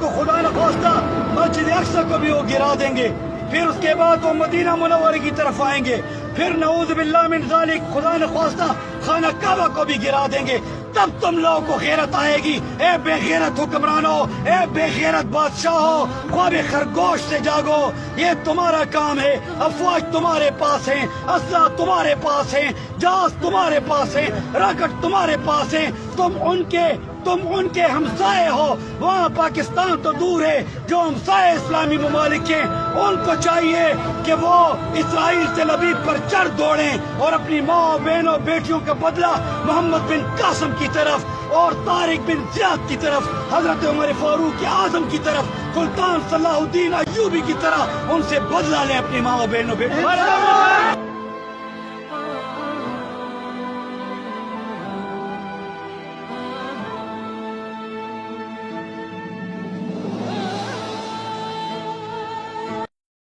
کو خدا نخواستہ مسجد اقصی کو بھی وہ گرا دیں گے، پھر اس کے بعد وہ مدینہ منورہ کی طرف آئیں گے، پھر نعوذ باللہ من ذالک خدا نخواستہ خانہ کعبہ کو بھی گرا دیں گے. تب تم لوگوں کو غیرت آئے گی. اے بے غیرت حکمرانوں، اے بے غیرت بادشاہوں، خواب خرگوش سے جاگو. یہ تمہارا کام ہے. افواج تمہارے پاس ہیں، اسلحہ تمہارے پاس ہیں، جہاز تمہارے پاس ہیں، راکٹ تمہارے پاس ہیں. تم ان کے ہمسائے ہو. وہاں پاکستان تو دور ہے، جو ہمسائے اسلامی ممالک ہیں ان کو چاہیے کہ وہ اسرائیل سے لبیب پر چڑھ دوڑیں اور اپنی ماں بہنوں بیٹیوں کا بدلہ محمد بن قاسم کی طرف اور طارق بن زیاد کی طرف، حضرت عمر فاروق اعظم کی طرف، سلطان صلاح الدین ایوبی کی طرح ان سے بدلہ لیں اپنی ماں بہنوں بیٹیوں.